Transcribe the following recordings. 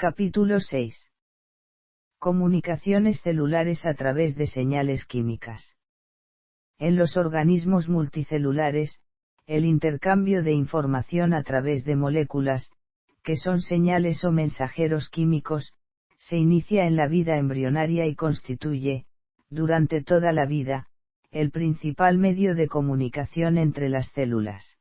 Capítulo 6. Comunicaciones celulares a través de señales químicas. En los organismos multicelulares, el intercambio de información a través de moléculas, que son señales o mensajeros químicos, se inicia en la vida embrionaria y constituye, durante toda la vida, el principal medio de comunicación entre las células.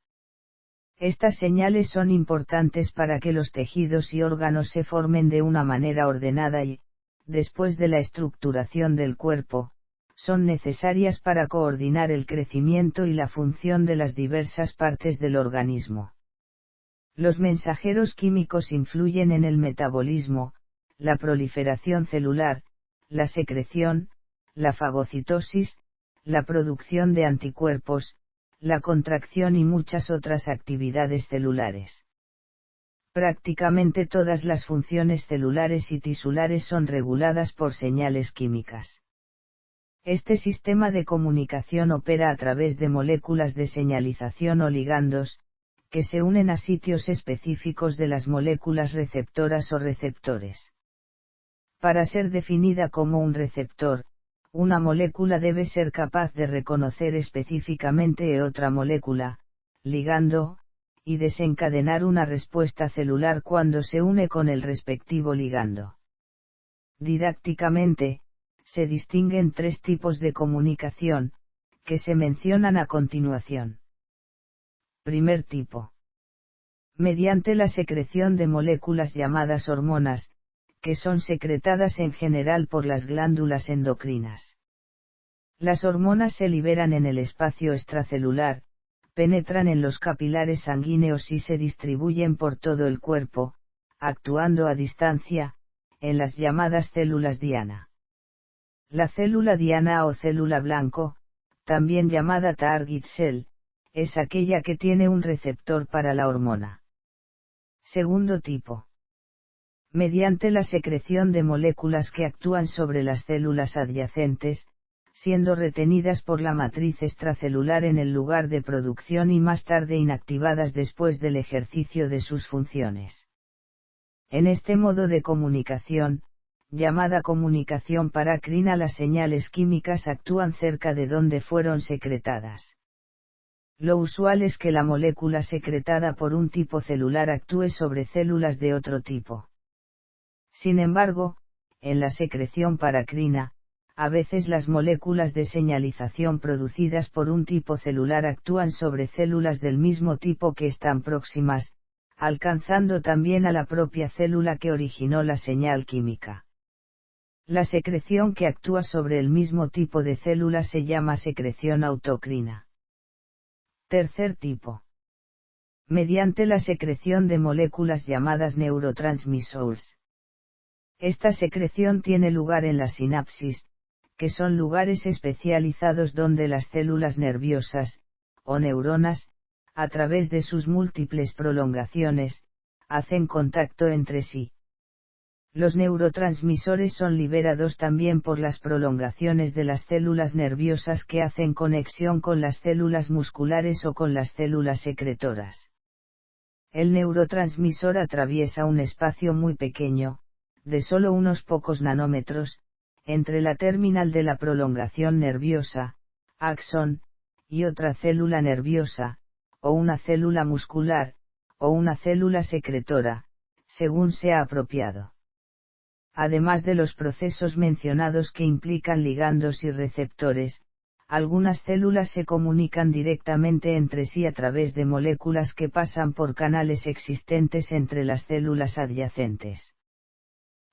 Estas señales son importantes para que los tejidos y órganos se formen de una manera ordenada y, después de la estructuración del cuerpo, son necesarias para coordinar el crecimiento y la función de las diversas partes del organismo. Los mensajeros químicos influyen en el metabolismo, la proliferación celular, la secreción, la fagocitosis, la producción de anticuerpos, la contracción y muchas otras actividades celulares. Prácticamente todas las funciones celulares y tisulares son reguladas por señales químicas. Este sistema de comunicación opera a través de moléculas de señalización o ligandos, que se unen a sitios específicos de las moléculas receptoras o receptores. Para ser definida como un receptor, una molécula debe ser capaz de reconocer específicamente otra molécula, ligando, y desencadenar una respuesta celular cuando se une con el respectivo ligando. Didácticamente, se distinguen tres tipos de comunicación, que se mencionan a continuación. Primer tipo. Mediante la secreción de moléculas llamadas hormonas, que son secretadas en general por las glándulas endocrinas. Las hormonas se liberan en el espacio extracelular, penetran en los capilares sanguíneos y se distribuyen por todo el cuerpo, actuando a distancia, en las llamadas células diana. La célula diana o célula blanco, también llamada target cell, es aquella que tiene un receptor para la hormona. Segundo tipo. Mediante la secreción de moléculas que actúan sobre las células adyacentes, siendo retenidas por la matriz extracelular en el lugar de producción y más tarde inactivadas después del ejercicio de sus funciones. En este modo de comunicación, llamada comunicación paracrina, las señales químicas actúan cerca de donde fueron secretadas. Lo usual es que la molécula secretada por un tipo celular actúe sobre células de otro tipo. Sin embargo, en la secreción paracrina, a veces las moléculas de señalización producidas por un tipo celular actúan sobre células del mismo tipo que están próximas, alcanzando también a la propia célula que originó la señal química. La secreción que actúa sobre el mismo tipo de célula se llama secreción autocrina. Tercer tipo. Mediante la secreción de moléculas llamadas neurotransmisores. Esta secreción tiene lugar en la sinapsis, que son lugares especializados donde las células nerviosas, o neuronas, a través de sus múltiples prolongaciones, hacen contacto entre sí. Los neurotransmisores son liberados también por las prolongaciones de las células nerviosas que hacen conexión con las células musculares o con las células secretoras. El neurotransmisor atraviesa un espacio muy pequeño, de solo unos pocos nanómetros, entre la terminal de la prolongación nerviosa, axón, y otra célula nerviosa, o una célula muscular, o una célula secretora, según sea apropiado. Además de los procesos mencionados que implican ligandos y receptores, algunas células se comunican directamente entre sí a través de moléculas que pasan por canales existentes entre las células adyacentes.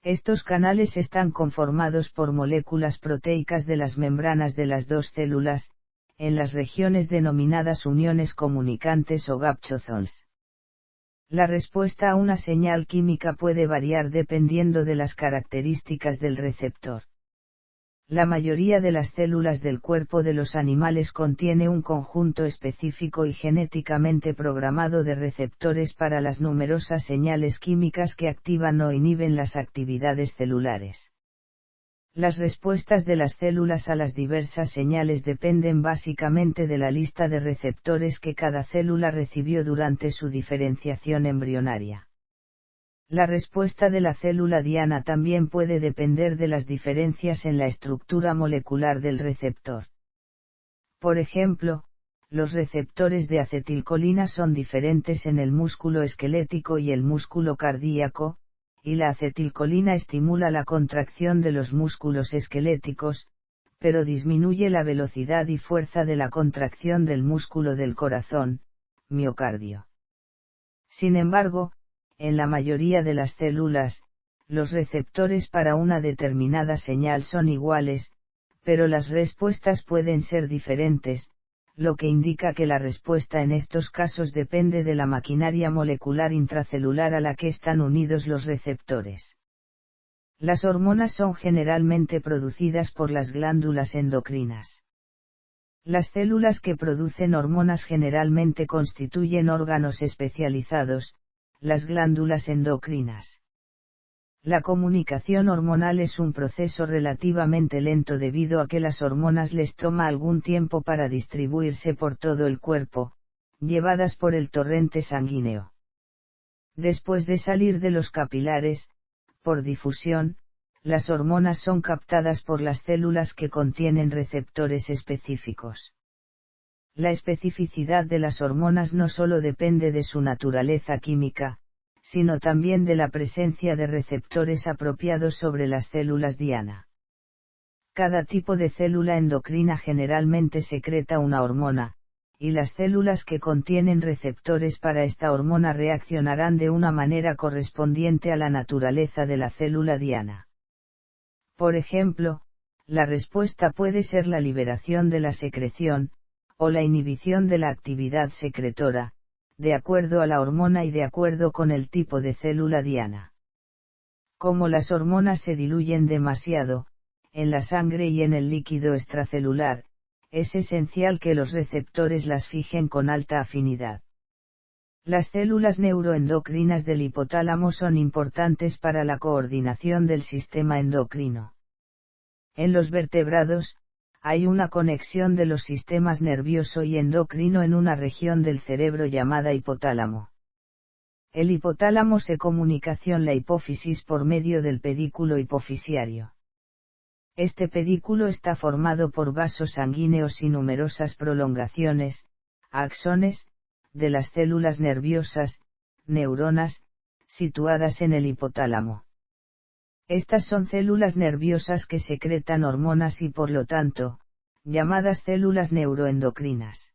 Estos canales están conformados por moléculas proteicas de las membranas de las dos células, en las regiones denominadas uniones comunicantes o gapcho zones. La respuesta a una señal química puede variar dependiendo de las características del receptor. La mayoría de las células del cuerpo de los animales contiene un conjunto específico y genéticamente programado de receptores para las numerosas señales químicas que activan o inhiben las actividades celulares. Las respuestas de las células a las diversas señales dependen básicamente de la lista de receptores que cada célula recibió durante su diferenciación embrionaria. La respuesta de la célula diana también puede depender de las diferencias en la estructura molecular del receptor. Por ejemplo, los receptores de acetilcolina son diferentes en el músculo esquelético y el músculo cardíaco, y la acetilcolina estimula la contracción de los músculos esqueléticos, pero disminuye la velocidad y fuerza de la contracción del músculo del corazón, miocardio. Sin embargo, en la mayoría de las células, los receptores para una determinada señal son iguales, pero las respuestas pueden ser diferentes, lo que indica que la respuesta en estos casos depende de la maquinaria molecular intracelular a la que están unidos los receptores. Las hormonas son generalmente producidas por las glándulas endocrinas. Las células que producen hormonas generalmente constituyen órganos especializados, las glándulas endocrinas. La comunicación hormonal es un proceso relativamente lento debido a que las hormonas les toma algún tiempo para distribuirse por todo el cuerpo, llevadas por el torrente sanguíneo. Después de salir de los capilares, por difusión, las hormonas son captadas por las células que contienen receptores específicos. La especificidad de las hormonas no solo depende de su naturaleza química, sino también de la presencia de receptores apropiados sobre las células diana. Cada tipo de célula endocrina generalmente secreta una hormona, y las células que contienen receptores para esta hormona reaccionarán de una manera correspondiente a la naturaleza de la célula diana. Por ejemplo, la respuesta puede ser la liberación de la secreción, o la inhibición de la actividad secretora, de acuerdo a la hormona y de acuerdo con el tipo de célula diana. Como las hormonas se diluyen demasiado, en la sangre y en el líquido extracelular, es esencial que los receptores las fijen con alta afinidad. Las células neuroendocrinas del hipotálamo son importantes para la coordinación del sistema endocrino. En los vertebrados, hay una conexión de los sistemas nervioso y endocrino en una región del cerebro llamada hipotálamo. El hipotálamo se comunica con la hipófisis por medio del pedículo hipofisiario. Este pedículo está formado por vasos sanguíneos y numerosas prolongaciones, axones, de las células nerviosas, neuronas, situadas en el hipotálamo. Estas son células nerviosas que secretan hormonas y por lo tanto, llamadas células neuroendocrinas.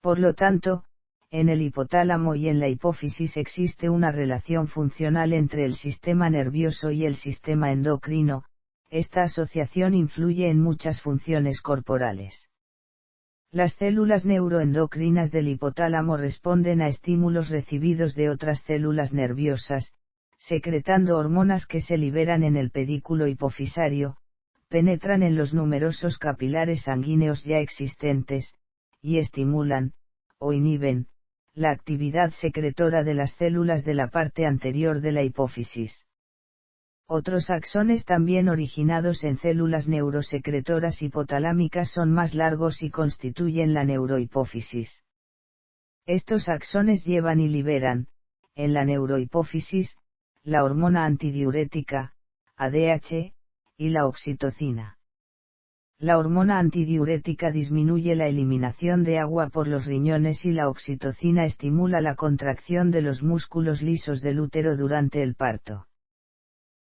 Por lo tanto, en el hipotálamo y en la hipófisis existe una relación funcional entre el sistema nervioso y el sistema endocrino. Esta asociación influye en muchas funciones corporales. Las células neuroendocrinas del hipotálamo responden a estímulos recibidos de otras células nerviosas, secretando hormonas que se liberan en el pedículo hipofisario, penetran en los numerosos capilares sanguíneos ya existentes, y estimulan, o inhiben, la actividad secretora de las células de la parte anterior de la hipófisis. Otros axones también originados en células neurosecretoras hipotalámicas son más largos y constituyen la neurohipófisis. Estos axones llevan y liberan, en la neurohipófisis, la hormona antidiurética, ADH, y la oxitocina. La hormona antidiurética disminuye la eliminación de agua por los riñones y la oxitocina estimula la contracción de los músculos lisos del útero durante el parto.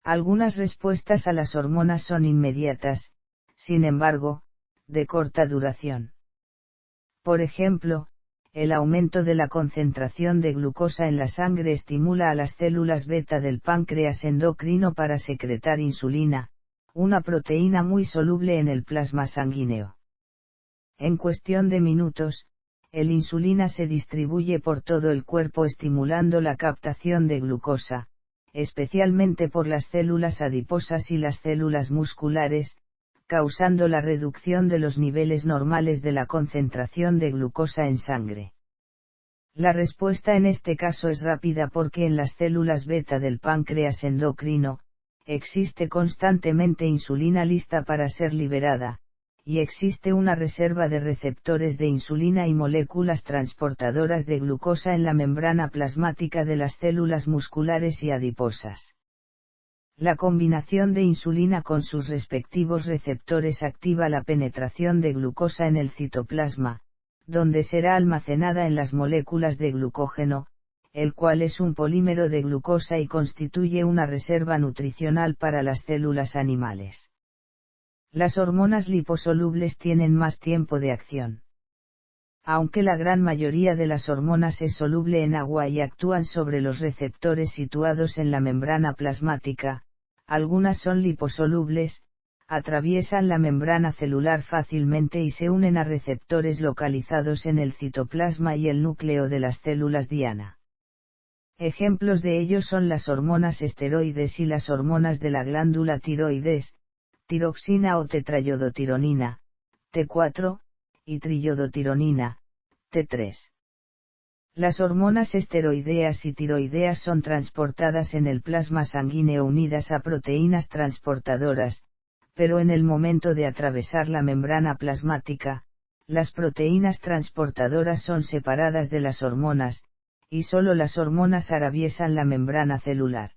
Algunas respuestas a las hormonas son inmediatas, sin embargo, de corta duración. Por ejemplo, el aumento de la concentración de glucosa en la sangre estimula a las células beta del páncreas endocrino para secretar insulina, una proteína muy soluble en el plasma sanguíneo. En cuestión de minutos, el insulina se distribuye por todo el cuerpo estimulando la captación de glucosa, especialmente por las células adiposas y las células musculares, causando la reducción de los niveles normales de la concentración de glucosa en sangre. La respuesta en este caso es rápida porque en las células beta del páncreas endocrino, existe constantemente insulina lista para ser liberada, y existe una reserva de receptores de insulina y moléculas transportadoras de glucosa en la membrana plasmática de las células musculares y adiposas. La combinación de insulina con sus respectivos receptores activa la penetración de glucosa en el citoplasma, donde será almacenada en las moléculas de glucógeno, el cual es un polímero de glucosa y constituye una reserva nutricional para las células animales. Las hormonas liposolubles tienen más tiempo de acción. Aunque la gran mayoría de las hormonas es soluble en agua y actúan sobre los receptores situados en la membrana plasmática, algunas son liposolubles, atraviesan la membrana celular fácilmente y se unen a receptores localizados en el citoplasma y el núcleo de las células diana. Ejemplos de ello son las hormonas esteroides y las hormonas de la glándula tiroides, tiroxina o tetrayodotironina, T4, y triyodotironina, T3. Las hormonas esteroideas y tiroideas son transportadas en el plasma sanguíneo unidas a proteínas transportadoras, pero en el momento de atravesar la membrana plasmática, las proteínas transportadoras son separadas de las hormonas, y solo las hormonas atraviesan la membrana celular.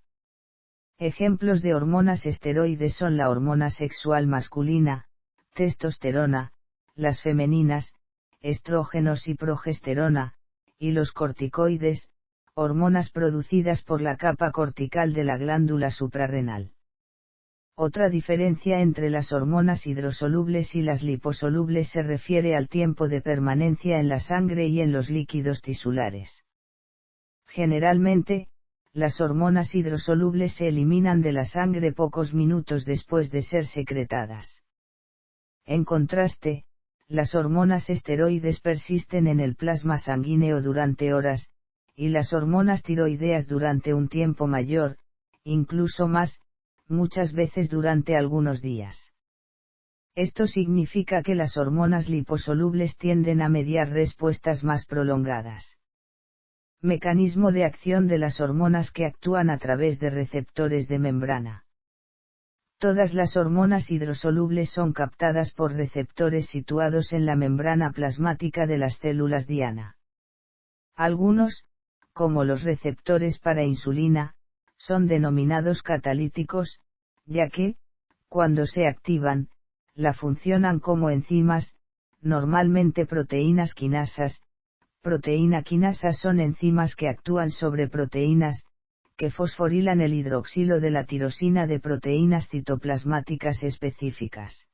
Ejemplos de hormonas esteroides son la hormona sexual masculina, testosterona, las femeninas, estrógenos y progesterona, y los corticoides, hormonas producidas por la capa cortical de la glándula suprarrenal. Otra diferencia entre las hormonas hidrosolubles y las liposolubles se refiere al tiempo de permanencia en la sangre y en los líquidos tisulares. Generalmente, las hormonas hidrosolubles se eliminan de la sangre pocos minutos después de ser secretadas. En contraste, las hormonas esteroides persisten en el plasma sanguíneo durante horas, y las hormonas tiroideas durante un tiempo mayor, incluso más, muchas veces durante algunos días. Esto significa que las hormonas liposolubles tienden a mediar respuestas más prolongadas. Mecanismo de acción de las hormonas que actúan a través de receptores de membrana. Todas las hormonas hidrosolubles son captadas por receptores situados en la membrana plasmática de las células diana. Algunos, como los receptores para insulina, son denominados catalíticos, ya que, cuando se activan, la funcionan como enzimas, normalmente proteínas quinasas. Proteína quinasas son enzimas que actúan sobre proteínas, que fosforilan el hidroxilo de la tirosina de proteínas citoplasmáticas específicas.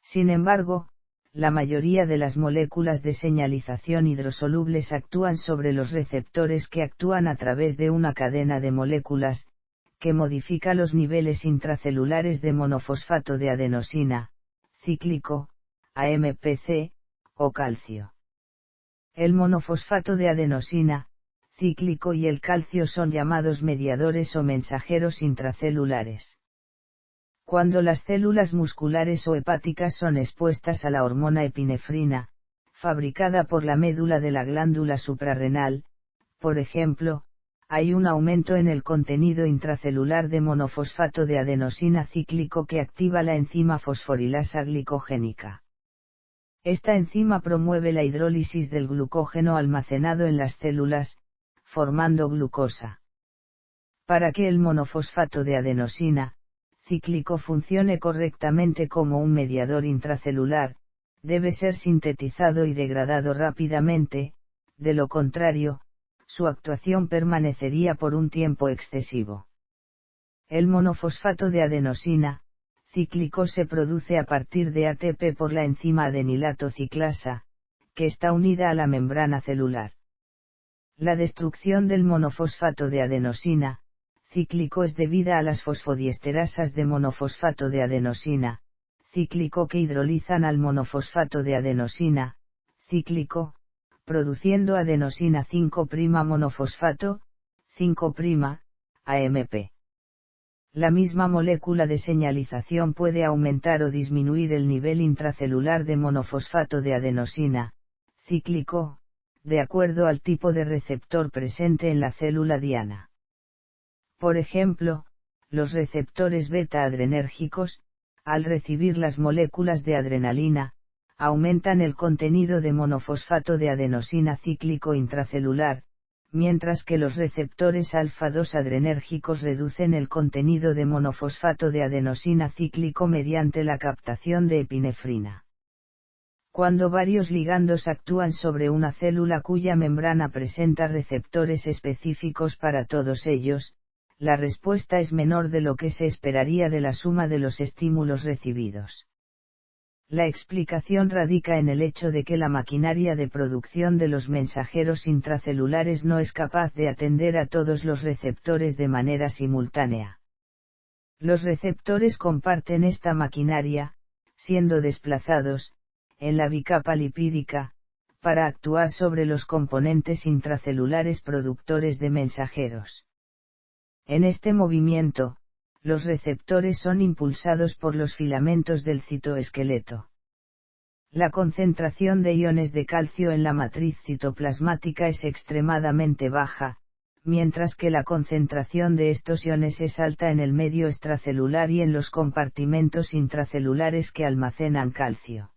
Sin embargo, la mayoría de las moléculas de señalización hidrosolubles actúan sobre los receptores que actúan a través de una cadena de moléculas, que modifica los niveles intracelulares de monofosfato de adenosina, cíclico, AMPC, o calcio. El monofosfato de adenosina, cíclico y el calcio son llamados mediadores o mensajeros intracelulares. Cuando las células musculares o hepáticas son expuestas a la hormona epinefrina, fabricada por la médula de la glándula suprarrenal, por ejemplo, hay un aumento en el contenido intracelular de monofosfato de adenosina cíclico que activa la enzima fosforilasa glicogénica. Esta enzima promueve la hidrólisis del glucógeno almacenado en las células, formando glucosa. Para que el monofosfato de adenosina, cíclico funcione correctamente como un mediador intracelular, debe ser sintetizado y degradado rápidamente, de lo contrario, su actuación permanecería por un tiempo excesivo. El monofosfato de adenosina, cíclico se produce a partir de ATP por la enzima adenilato ciclasa, que está unida a la membrana celular. La destrucción del monofosfato de adenosina, cíclico es debida a las fosfodiesterasas de monofosfato de adenosina, cíclico que hidrolizan al monofosfato de adenosina, cíclico, produciendo adenosina 5' monofosfato, 5', AMP. La misma molécula de señalización puede aumentar o disminuir el nivel intracelular de monofosfato de adenosina, cíclico, de acuerdo al tipo de receptor presente en la célula diana. Por ejemplo, los receptores beta-adrenérgicos, al recibir las moléculas de adrenalina, aumentan el contenido de monofosfato de adenosina cíclico intracelular, mientras que los receptores alfa-2 adrenérgicos reducen el contenido de monofosfato de adenosina cíclico mediante la captación de epinefrina. Cuando varios ligandos actúan sobre una célula cuya membrana presenta receptores específicos para todos ellos, la respuesta es menor de lo que se esperaría de la suma de los estímulos recibidos. La explicación radica en el hecho de que la maquinaria de producción de los mensajeros intracelulares no es capaz de atender a todos los receptores de manera simultánea. Los receptores comparten esta maquinaria, siendo desplazados, en la bicapa lipídica, para actuar sobre los componentes intracelulares productores de mensajeros. En este movimiento, los receptores son impulsados por los filamentos del citoesqueleto. La concentración de iones de calcio en la matriz citoplasmática es extremadamente baja, mientras que la concentración de estos iones es alta en el medio extracelular y en los compartimentos intracelulares que almacenan calcio.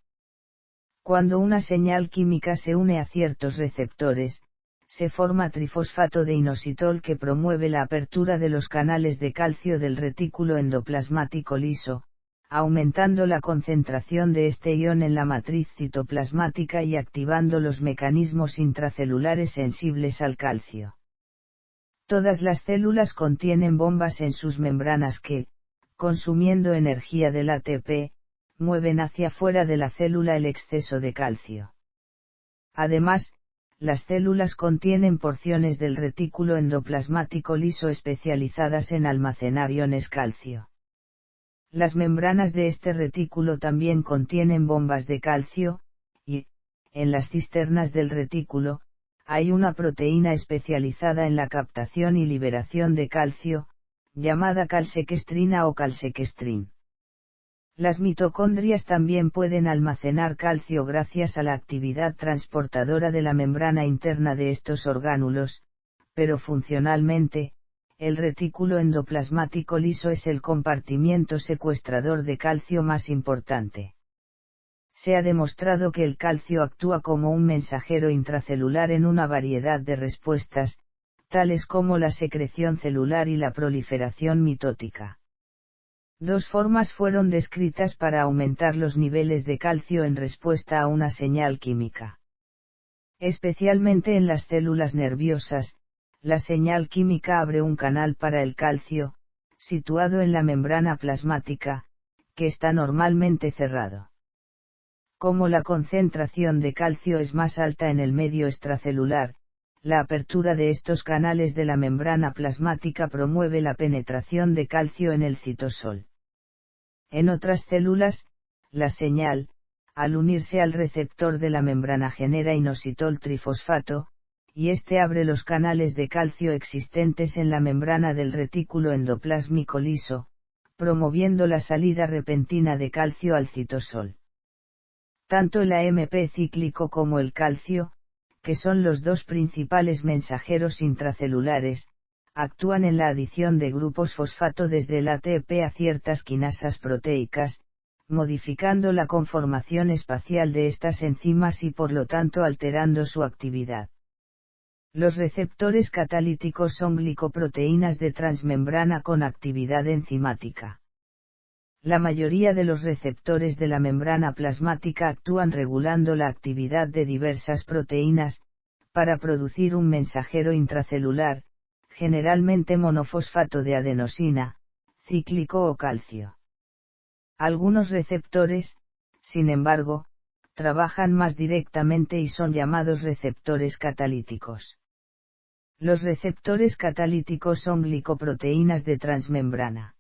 Cuando una señal química se une a ciertos receptores, se forma trifosfato de inositol que promueve la apertura de los canales de calcio del retículo endoplasmático liso, aumentando la concentración de este ion en la matriz citoplasmática y activando los mecanismos intracelulares sensibles al calcio. Todas las células contienen bombas en sus membranas que, consumiendo energía del ATP, mueven hacia fuera de la célula el exceso de calcio. Además, las células contienen porciones del retículo endoplasmático liso especializadas en almacenar iones calcio. Las membranas de este retículo también contienen bombas de calcio, y, en las cisternas del retículo, hay una proteína especializada en la captación y liberación de calcio, llamada calsequestrina o calsequestrin. Las mitocondrias también pueden almacenar calcio gracias a la actividad transportadora de la membrana interna de estos orgánulos, pero funcionalmente, el retículo endoplasmático liso es el compartimiento secuestrador de calcio más importante. Se ha demostrado que el calcio actúa como un mensajero intracelular en una variedad de respuestas, tales como la secreción celular y la proliferación mitótica. Dos formas fueron descritas para aumentar los niveles de calcio en respuesta a una señal química. Especialmente en las células nerviosas, la señal química abre un canal para el calcio, situado en la membrana plasmática, que está normalmente cerrado. Como la concentración de calcio es más alta en el medio extracelular, la apertura de estos canales de la membrana plasmática promueve la penetración de calcio en el citosol. En otras células, la señal, al unirse al receptor de la membrana genera inositol trifosfato, y este abre los canales de calcio existentes en la membrana del retículo endoplásmico liso, promoviendo la salida repentina de calcio al citosol. Tanto el AMP cíclico como el calcio, que son los dos principales mensajeros intracelulares, actúan en la adición de grupos fosfato desde el ATP a ciertas quinasas proteicas, modificando la conformación espacial de estas enzimas y por lo tanto alterando su actividad. Los receptores catalíticos son glicoproteínas de transmembrana con actividad enzimática. La mayoría de los receptores de la membrana plasmática actúan regulando la actividad de diversas proteínas, para producir un mensajero intracelular, generalmente monofosfato de adenosina, cíclico o calcio. Algunos receptores, sin embargo, trabajan más directamente y son llamados receptores catalíticos. Los receptores catalíticos son glicoproteínas de transmembrana.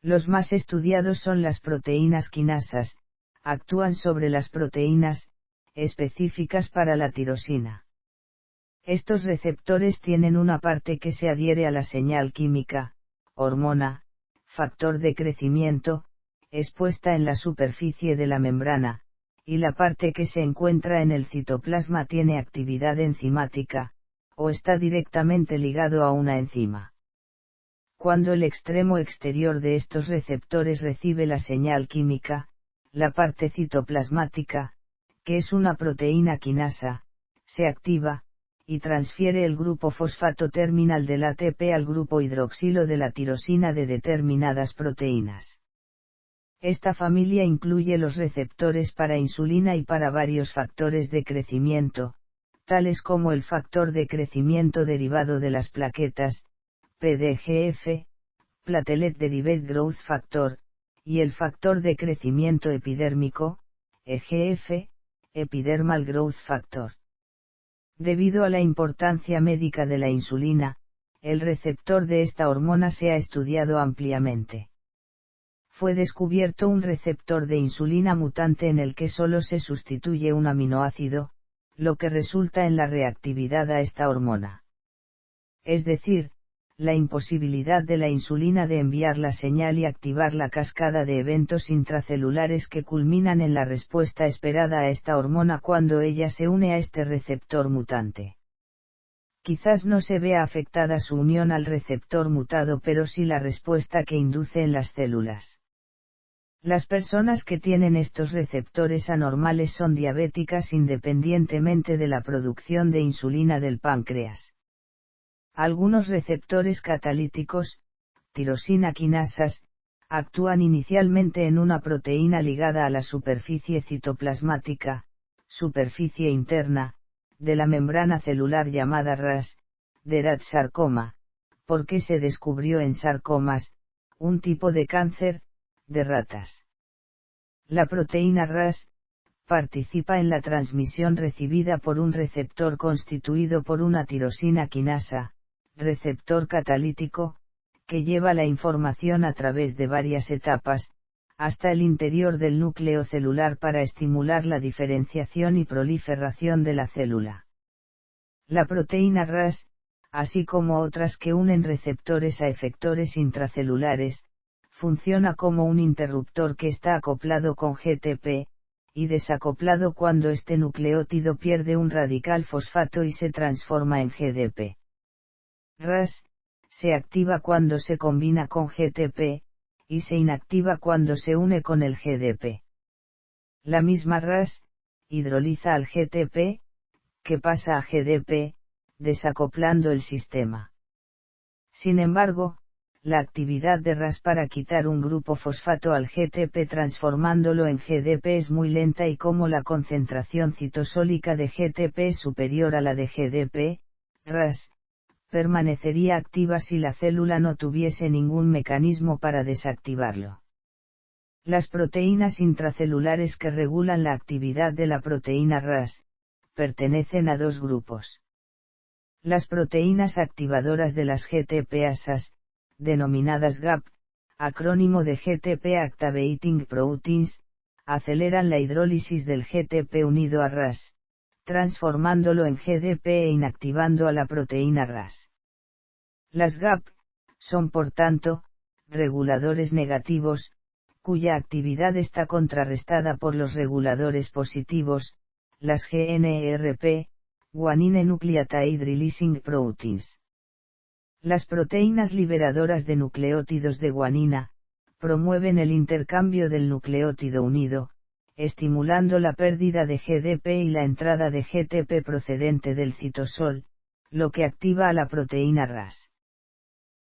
Los más estudiados son las proteínas quinasas, actúan sobre las proteínas específicas para la tirosina. Estos receptores tienen una parte que se adhiere a la señal química, hormona, factor de crecimiento, expuesta en la superficie de la membrana, y la parte que se encuentra en el citoplasma tiene actividad enzimática, o está directamente ligado a una enzima. cuando el extremo exterior de estos receptores recibe la señal química, la parte citoplasmática, que es una proteína quinasa, se activa, y transfiere el grupo fosfato terminal del ATP al grupo hidroxilo de la tirosina de determinadas proteínas. Esta familia incluye los receptores para insulina y para varios factores de crecimiento, tales como el factor de crecimiento derivado de las plaquetas, PDGF, Platelet Derived Growth Factor, y el factor de crecimiento epidérmico, EGF, Epidermal Growth Factor. Debido a la importancia médica de la insulina, el receptor de esta hormona se ha estudiado ampliamente. Fue descubierto un receptor de insulina mutante en el que solo se sustituye un aminoácido, lo que resulta en la reactividad a esta hormona. Es decir, la imposibilidad de la insulina de enviar la señal y activar la cascada de eventos intracelulares que culminan en la respuesta esperada a esta hormona cuando ella se une a este receptor mutante. Quizás no se vea afectada su unión al receptor mutado, pero sí la respuesta que induce en las células. Las personas que tienen estos receptores anormales son diabéticas independientemente de la producción de insulina del páncreas. Algunos receptores catalíticos, tirosina quinasas, actúan inicialmente en una proteína ligada a la superficie citoplasmática, superficie interna, de la membrana celular llamada RAS, de sarcoma, porque se descubrió en sarcomas, un tipo de cáncer, de ratas. La proteína RAS participa en la transmisión recibida por un receptor constituido por una tirosina quinasa, receptor catalítico, que lleva la información a través de varias etapas, hasta el interior del núcleo celular para estimular la diferenciación y proliferación de la célula. La proteína RAS, así como otras que unen receptores a efectores intracelulares, funciona como un interruptor que está acoplado con GTP, y desacoplado cuando este nucleótido pierde un radical fosfato y se transforma en GDP. RAS, se activa cuando se combina con GTP, y se inactiva cuando se une con el GDP. La misma RAS, hidroliza al GTP, que pasa a GDP, desacoplando el sistema. Sin embargo, la actividad de RAS para quitar un grupo fosfato al GTP transformándolo en GDP es muy lenta, y como la concentración citosólica de GTP es superior a la de GDP, RAS permanecería activa si la célula no tuviese ningún mecanismo para desactivarlo. Las proteínas intracelulares que regulan la actividad de la proteína RAS pertenecen a dos grupos. Las proteínas activadoras de las GTPasas, denominadas GAP, acrónimo de GTP Activating Proteins, aceleran la hidrólisis del GTP unido a RAS, transformándolo en GDP e inactivando a la proteína RAS. Las GAP son por tanto reguladores negativos, cuya actividad está contrarrestada por los reguladores positivos, las GNRP, Guanine Nucleotide Releasing Proteins. Las proteínas liberadoras de nucleótidos de guanina promueven el intercambio del nucleótido unido, estimulando la pérdida de GDP y la entrada de GTP procedente del citosol, lo que activa a la proteína RAS.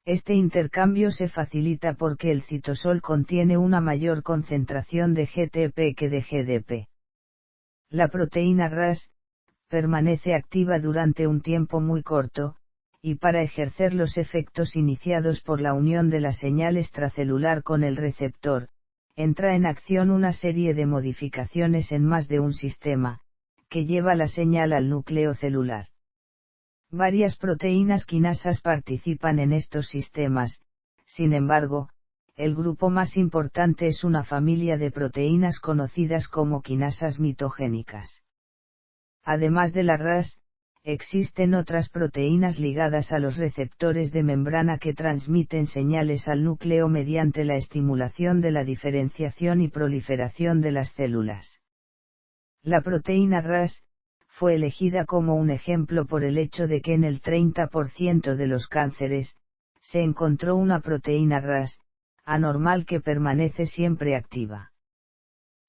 Este intercambio se facilita porque el citosol contiene una mayor concentración de GTP que de GDP. La proteína RAS permanece activa durante un tiempo muy corto, y para ejercer los efectos iniciados por la unión de la señal extracelular con el receptor, entra en acción una serie de modificaciones en más de un sistema, que lleva la señal al núcleo celular. Varias proteínas quinasas participan en estos sistemas, sin embargo, el grupo más importante es una familia de proteínas conocidas como quinasas mitogénicas. Además de la RAS, existen otras proteínas ligadas a los receptores de membrana que transmiten señales al núcleo mediante la estimulación de la diferenciación y proliferación de las células. La proteína RAS fue elegida como un ejemplo por el hecho de que en el 30% de los cánceres, se encontró una proteína Ras, anormal que permanece siempre activa.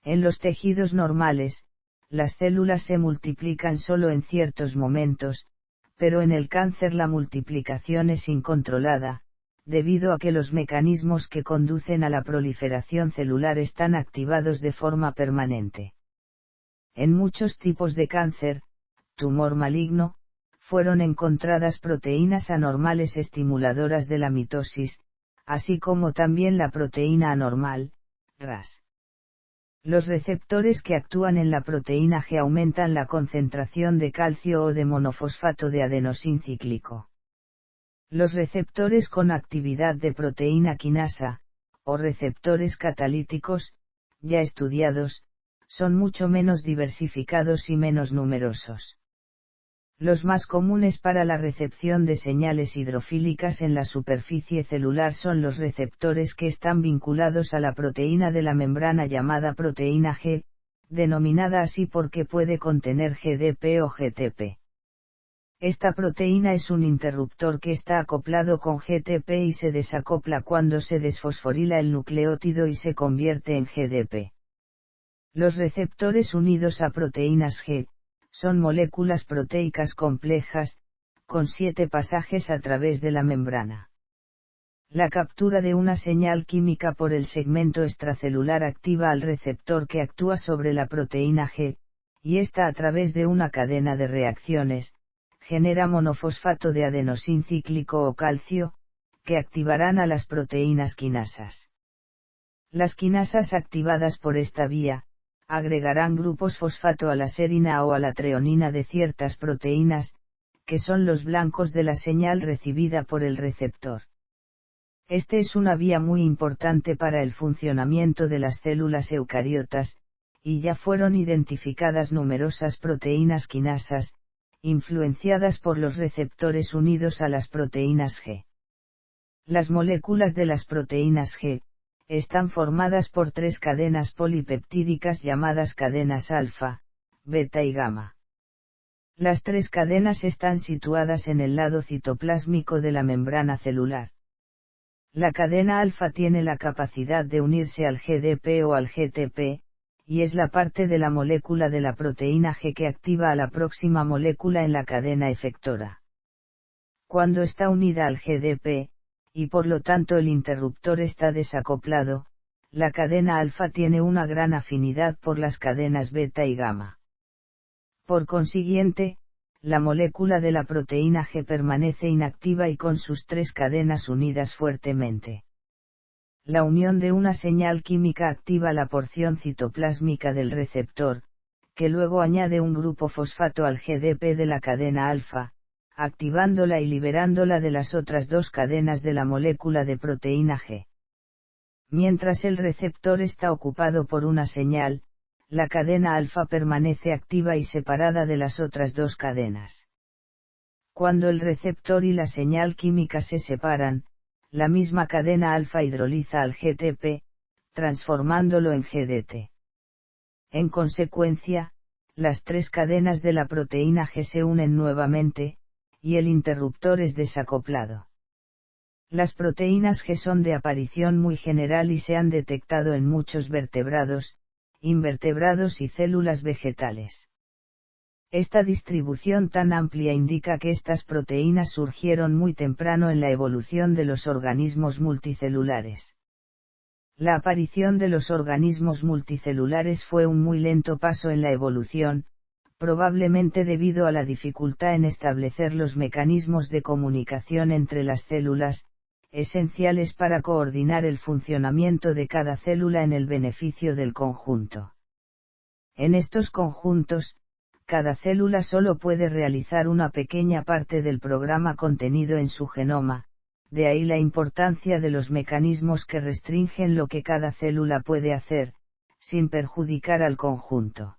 En los tejidos normales, las células se multiplican solo en ciertos momentos, pero en el cáncer la multiplicación es incontrolada, debido a que los mecanismos que conducen a la proliferación celular están activados de forma permanente. En muchos tipos de cáncer, tumor maligno, fueron encontradas proteínas anormales estimuladoras de la mitosis, así como también la proteína anormal, Ras. Los receptores que actúan en la proteína G aumentan la concentración de calcio o de monofosfato de adenosín cíclico. Los receptores con actividad de proteína quinasa, o receptores catalíticos, ya estudiados, son mucho menos diversificados y menos numerosos. Los más comunes para la recepción de señales hidrofílicas en la superficie celular son los receptores que están vinculados a la proteína de la membrana llamada proteína G, denominada así porque puede contener GDP o GTP. Esta proteína es un interruptor que está acoplado con GTP y se desacopla cuando se desfosforila el nucleótido y se convierte en GDP. Los receptores unidos a proteínas G, son moléculas proteicas complejas, con 7 pasajes a través de la membrana. La captura de una señal química por el segmento extracelular activa al receptor que actúa sobre la proteína G, y esta a través de una cadena de reacciones, genera monofosfato de adenosín cíclico o calcio, que activarán a las proteínas quinasas. Las quinasas activadas por esta vía, agregarán grupos fosfato a la serina o a la treonina de ciertas proteínas, que son los blancos de la señal recibida por el receptor. Este es una vía muy importante para el funcionamiento de las células eucariotas, y ya fueron identificadas numerosas proteínas quinasas, influenciadas por los receptores unidos a las proteínas G. Las moléculas de las proteínas G, están formadas por 3 cadenas polipeptídicas llamadas cadenas alfa, beta y gamma. Las 3 cadenas están situadas en el lado citoplásmico de la membrana celular. La cadena alfa tiene la capacidad de unirse al GDP o al GTP, y es la parte de la molécula de la proteína G que activa a la próxima molécula en la cadena efectora. Cuando está unida al GDP, y por lo tanto el interruptor está desacoplado, la cadena alfa tiene una gran afinidad por las cadenas beta y gamma. Por consiguiente, la molécula de la proteína G permanece inactiva y con sus 3 cadenas unidas fuertemente. La unión de una señal química activa la porción citoplásmica del receptor, que luego añade un grupo fosfato al GDP de la cadena alfa, activándola y liberándola de las otras 2 cadenas de la molécula de proteína G. Mientras el receptor está ocupado por una señal, la cadena alfa permanece activa y separada de las otras 2 cadenas. Cuando el receptor y la señal química se separan, la misma cadena alfa hidroliza al GTP, transformándolo en GDT. En consecuencia, las 3 cadenas de la proteína G se unen nuevamente, y el interruptor es desacoplado. Las proteínas G son de aparición muy general y se han detectado en muchos vertebrados, invertebrados y células vegetales. Esta distribución tan amplia indica que estas proteínas surgieron muy temprano en la evolución de los organismos multicelulares. La aparición de los organismos multicelulares fue un muy lento paso en la evolución, probablemente debido a la dificultad en establecer los mecanismos de comunicación entre las células, esenciales para coordinar el funcionamiento de cada célula en el beneficio del conjunto. En estos conjuntos, cada célula solo puede realizar una pequeña parte del programa contenido en su genoma, de ahí la importancia de los mecanismos que restringen lo que cada célula puede hacer, sin perjudicar al conjunto.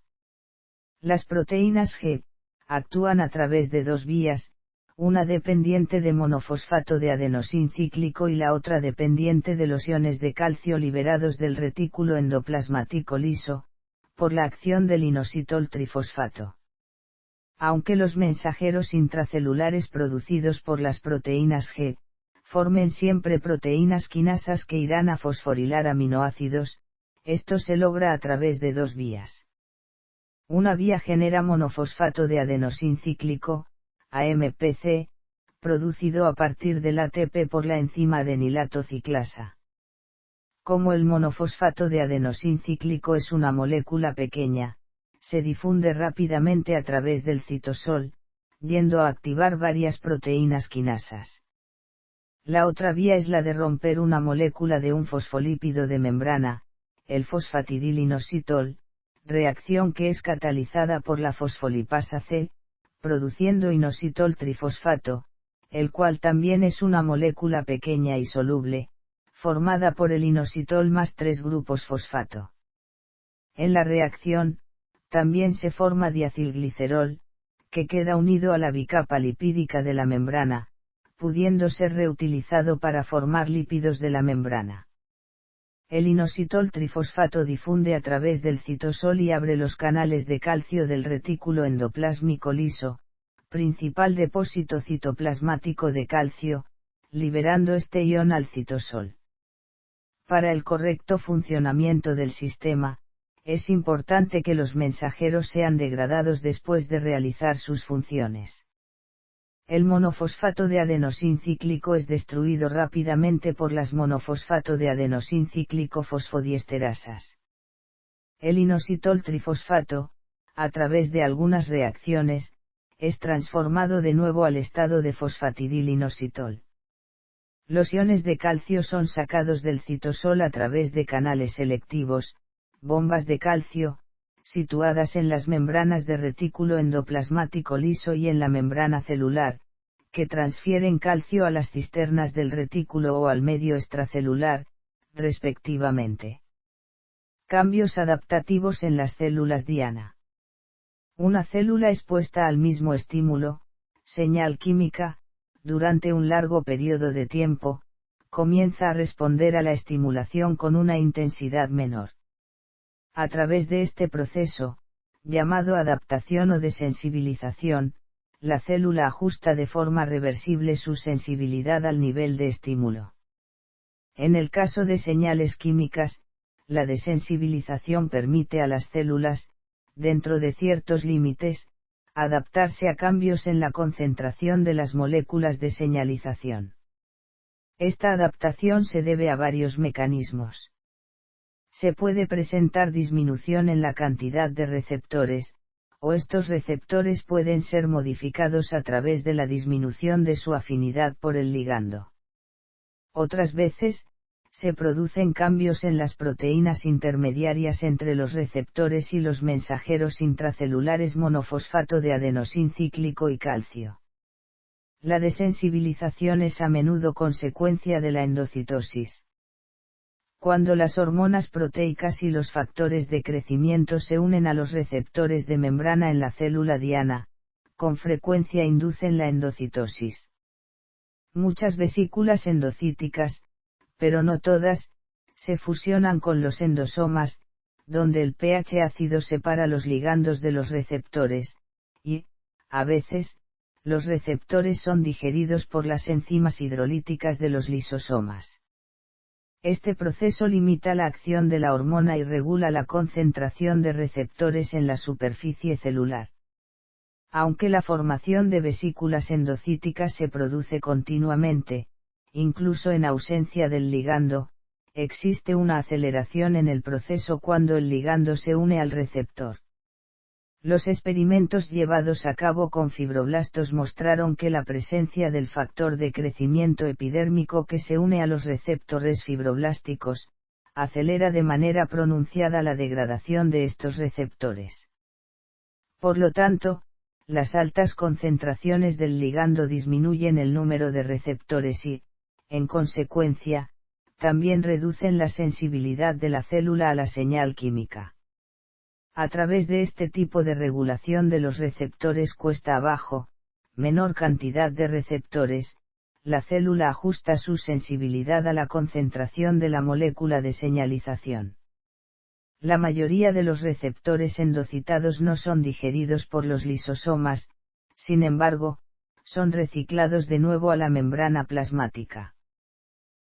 Las proteínas G actúan a través de 2 vías, una dependiente de monofosfato de adenosín cíclico y la otra dependiente de los iones de calcio liberados del retículo endoplasmático liso, por la acción del inositol trifosfato. Aunque los mensajeros intracelulares producidos por las proteínas G formen siempre proteínas quinasas que irán a fosforilar aminoácidos. Esto se logra a través de dos vías. Una vía genera monofosfato de adenosín cíclico, AMPC, producido a partir del ATP por la enzima adenilato ciclasa. Como el monofosfato de adenosín cíclico es una molécula pequeña, se difunde rápidamente a través del citosol, yendo a activar varias proteínas quinasas. La otra vía es la de romper una molécula de un fosfolípido de membrana, el fosfatidilinositol, reacción que es catalizada por la fosfolipasa C, produciendo inositol trifosfato, el cual también es una molécula pequeña y soluble, formada por el inositol más 3 grupos fosfato. En la reacción, también se forma diacilglicerol, que queda unido a la bicapa lipídica de la membrana, pudiendo ser reutilizado para formar lípidos de la membrana. El inositol trifosfato difunde a través del citosol y abre los canales de calcio del retículo endoplásmico liso, principal depósito citoplasmático de calcio, liberando este ion al citosol. Para el correcto funcionamiento del sistema, es importante que los mensajeros sean degradados después de realizar sus funciones. El monofosfato de adenosín cíclico es destruido rápidamente por las monofosfato de adenosín cíclico fosfodiesterasas. El inositol trifosfato, a través de algunas reacciones, es transformado de nuevo al estado de fosfatidilinositol. Los iones de calcio son sacados del citosol a través de canales selectivos, bombas de calcio, situadas en las membranas de retículo endoplasmático liso y en la membrana celular, que transfieren calcio a las cisternas del retículo o al medio extracelular, respectivamente. Cambios adaptativos en las células diana. Una célula expuesta al mismo estímulo, señal química, durante un largo periodo de tiempo, comienza a responder a la estimulación con una intensidad menor. A través de este proceso, llamado adaptación o desensibilización, la célula ajusta de forma reversible su sensibilidad al nivel de estímulo. En el caso de señales químicas, la desensibilización permite a las células, dentro de ciertos límites, adaptarse a cambios en la concentración de las moléculas de señalización. Esta adaptación se debe a varios mecanismos. Se puede presentar disminución en la cantidad de receptores, o estos receptores pueden ser modificados a través de la disminución de su afinidad por el ligando. Otras veces, se producen cambios en las proteínas intermediarias entre los receptores y los mensajeros intracelulares monofosfato de adenosín cíclico y calcio. La desensibilización es a menudo consecuencia de la endocitosis. Cuando las hormonas proteicas y los factores de crecimiento se unen a los receptores de membrana en la célula diana, con frecuencia inducen la endocitosis. Muchas vesículas endocíticas, pero no todas, se fusionan con los endosomas, donde el pH ácido separa los ligandos de los receptores, y, a veces, los receptores son digeridos por las enzimas hidrolíticas de los lisosomas. Este proceso limita la acción de la hormona y regula la concentración de receptores en la superficie celular. Aunque la formación de vesículas endocíticas se produce continuamente, incluso en ausencia del ligando, existe una aceleración en el proceso cuando el ligando se une al receptor. Los experimentos llevados a cabo con fibroblastos mostraron que la presencia del factor de crecimiento epidérmico que se une a los receptores fibroblásticos, acelera de manera pronunciada la degradación de estos receptores. Por lo tanto, las altas concentraciones del ligando disminuyen el número de receptores y, en consecuencia, también reducen la sensibilidad de la célula a la señal química. A través de este tipo de regulación de los receptores cuesta abajo, menor cantidad de receptores, la célula ajusta su sensibilidad a la concentración de la molécula de señalización. La mayoría de los receptores endocitados no son digeridos por los lisosomas, sin embargo, son reciclados de nuevo a la membrana plasmática.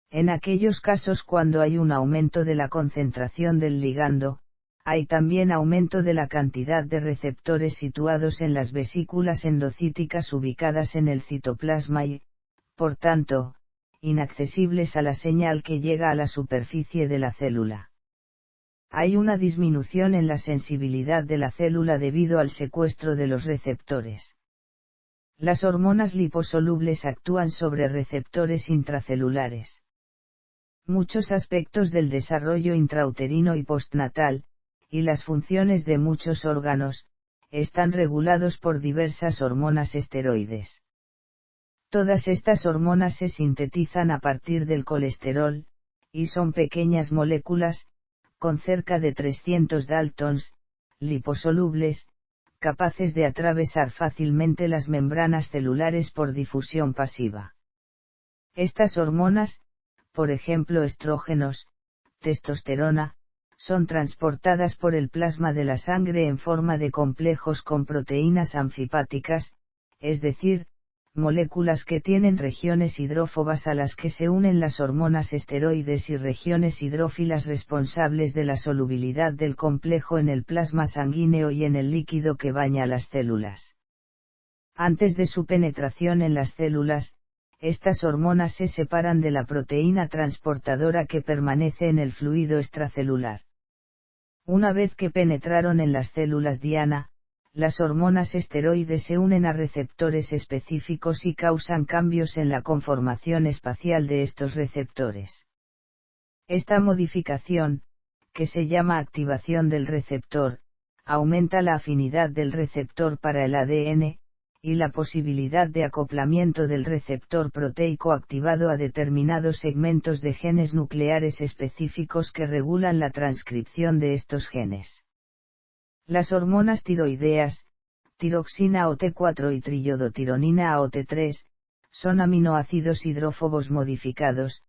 En aquellos casos cuando hay un aumento de la concentración del ligando, hay también aumento de la cantidad de receptores situados en las vesículas endocíticas ubicadas en el citoplasma y, por tanto, inaccesibles a la señal que llega a la superficie de la célula. Hay una disminución en la sensibilidad de la célula debido al secuestro de los receptores. Las hormonas liposolubles actúan sobre receptores intracelulares. Muchos aspectos del desarrollo intrauterino y postnatal, y las funciones de muchos órganos, están regulados por diversas hormonas esteroides. Todas estas hormonas se sintetizan a partir del colesterol, y son pequeñas moléculas, con cerca de 300 daltons, liposolubles, capaces de atravesar fácilmente las membranas celulares por difusión pasiva. Estas hormonas, por ejemplo estrógenos, testosterona, son transportadas por el plasma de la sangre en forma de complejos con proteínas amfipáticas, es decir, moléculas que tienen regiones hidrófobas a las que se unen las hormonas esteroides y regiones hidrófilas responsables de la solubilidad del complejo en el plasma sanguíneo y en el líquido que baña las células. Antes de su penetración en las células, estas hormonas se separan de la proteína transportadora que permanece en el fluido extracelular. Una vez que penetraron en las células diana, las hormonas esteroides se unen a receptores específicos y causan cambios en la conformación espacial de estos receptores. Esta modificación, que se llama activación del receptor, aumenta la afinidad del receptor para el ADN, y la posibilidad de acoplamiento del receptor proteico activado a determinados segmentos de genes nucleares específicos que regulan la transcripción de estos genes. Las hormonas tiroideas, tiroxina OT4 y triiodotironina OT3, son aminoácidos hidrófobos modificados,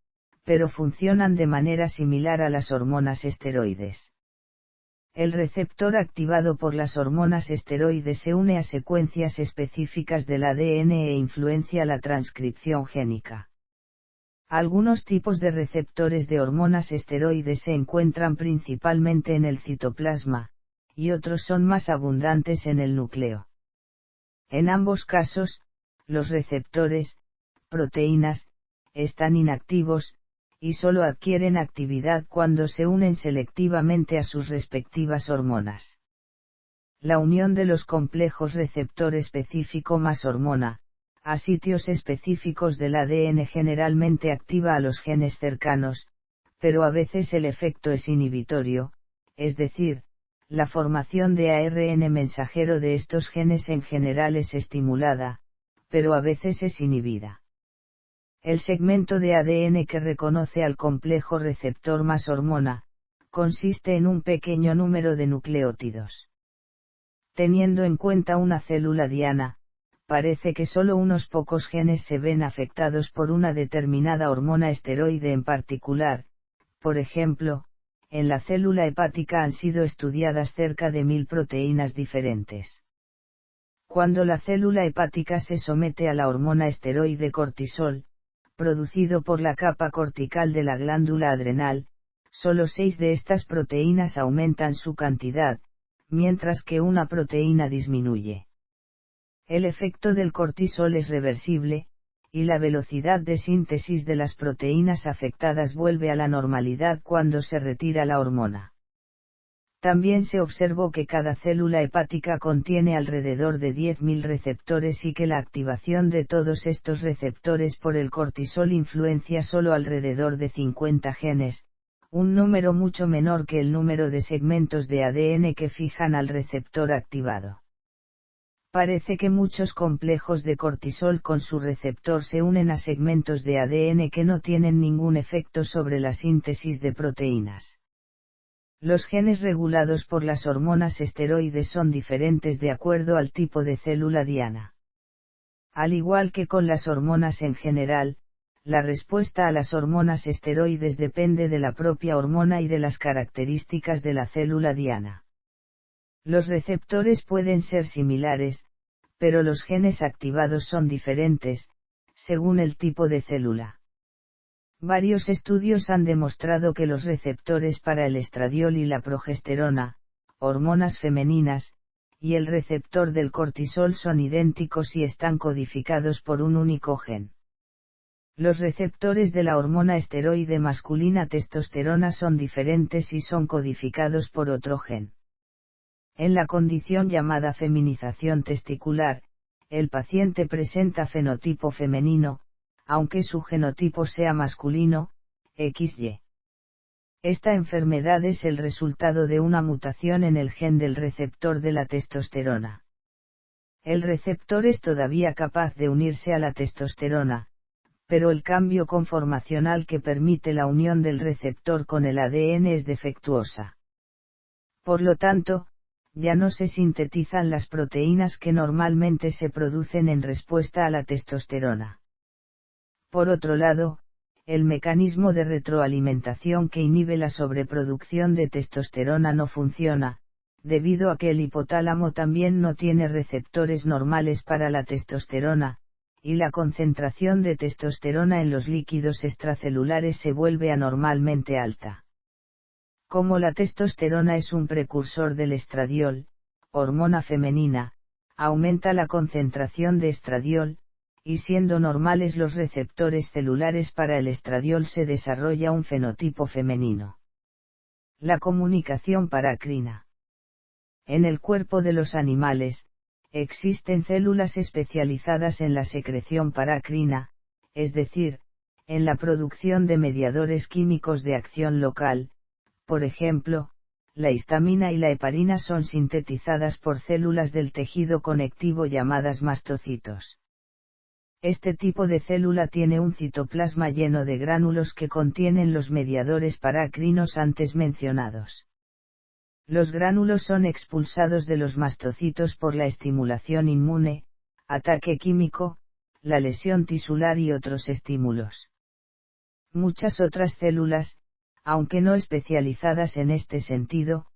pero funcionan de manera similar a las hormonas esteroides. El receptor activado por las hormonas esteroides se une a secuencias específicas del ADN e influencia la transcripción génica. Algunos tipos de receptores de hormonas esteroides se encuentran principalmente en el citoplasma, y otros son más abundantes en el núcleo. En ambos casos, los receptores, proteínas, están inactivos, y solo adquieren actividad cuando se unen selectivamente a sus respectivas hormonas. La unión de los complejos receptor específico más hormona, a sitios específicos del ADN generalmente activa a los genes cercanos, pero a veces el efecto es inhibitorio, es decir, la formación de ARN mensajero de estos genes en general es estimulada, pero a veces es inhibida. El segmento de ADN que reconoce al complejo receptor más hormona, consiste en un pequeño número de nucleótidos. Teniendo en cuenta una célula diana, parece que solo unos pocos genes se ven afectados por una determinada hormona esteroide en particular. Por ejemplo, en la célula hepática han sido estudiadas cerca de 1000 proteínas diferentes. Cuando la célula hepática se somete a la hormona esteroide cortisol, producido por la capa cortical de la glándula adrenal, solo 6 de estas proteínas aumentan su cantidad, mientras que una proteína disminuye. El efecto del cortisol es reversible, y la velocidad de síntesis de las proteínas afectadas vuelve a la normalidad cuando se retira la hormona. También se observó que cada célula hepática contiene alrededor de 10.000 receptores y que la activación de todos estos receptores por el cortisol influencia solo alrededor de 50 genes, un número mucho menor que el número de segmentos de ADN que fijan al receptor activado. Parece que muchos complejos de cortisol con su receptor se unen a segmentos de ADN que no tienen ningún efecto sobre la síntesis de proteínas. Los genes regulados por las hormonas esteroides son diferentes de acuerdo al tipo de célula diana. Al igual que con las hormonas en general, la respuesta a las hormonas esteroides depende de la propia hormona y de las características de la célula diana. Los receptores pueden ser similares, pero los genes activados son diferentes, según el tipo de célula. Varios estudios han demostrado que los receptores para el estradiol y la progesterona, hormonas femeninas, y el receptor del cortisol son idénticos y están codificados por un único gen. Los receptores de la hormona esteroide masculina testosterona son diferentes y son codificados por otro gen. En la condición llamada feminización testicular, el paciente presenta fenotipo femenino, aunque su genotipo sea masculino, XY. Esta enfermedad es el resultado de una mutación en el gen del receptor de la testosterona. El receptor es todavía capaz de unirse a la testosterona, pero el cambio conformacional que permite la unión del receptor con el ADN es defectuosa. Por lo tanto, ya no se sintetizan las proteínas que normalmente se producen en respuesta a la testosterona. Por otro lado, el mecanismo de retroalimentación que inhibe la sobreproducción de testosterona no funciona, debido a que el hipotálamo también no tiene receptores normales para la testosterona, y la concentración de testosterona en los líquidos extracelulares se vuelve anormalmente alta. Como la testosterona es un precursor del estradiol, hormona femenina, aumenta la concentración de estradiol, y siendo normales los receptores celulares para el estradiol se desarrolla un fenotipo femenino. La comunicación paracrina. En el cuerpo de los animales, existen células especializadas en la secreción paracrina, es decir, en la producción de mediadores químicos de acción local. Por ejemplo, la histamina y la heparina son sintetizadas por células del tejido conectivo llamadas mastocitos. Este tipo de célula tiene un citoplasma lleno de gránulos que contienen los mediadores paracrinos antes mencionados. Los gránulos son expulsados de los mastocitos por la estimulación inmune, ataque químico, la lesión tisular y otros estímulos. Muchas otras células, aunque no especializadas en este sentido,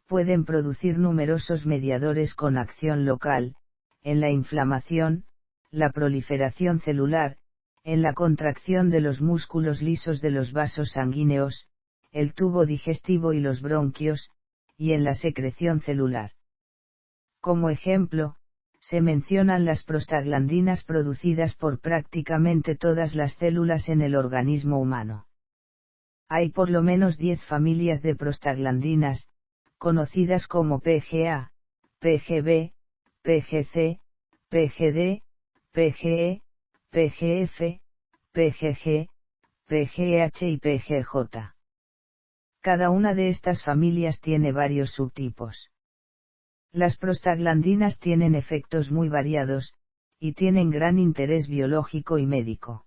pueden producir numerosos mediadores con acción local, en la inflamación, la proliferación celular, en la contracción de los músculos lisos de los vasos sanguíneos, el tubo digestivo y los bronquios, y en la secreción celular. Como ejemplo, se mencionan las prostaglandinas producidas por prácticamente todas las células en el organismo humano. Hay por lo menos 10 familias de prostaglandinas, conocidas como PGA, PGB, PGC, PGD, PGE, PGF, PGG, PGH y PGJ. Cada una de estas familias tiene varios subtipos. Las prostaglandinas tienen efectos muy variados, y tienen gran interés biológico y médico.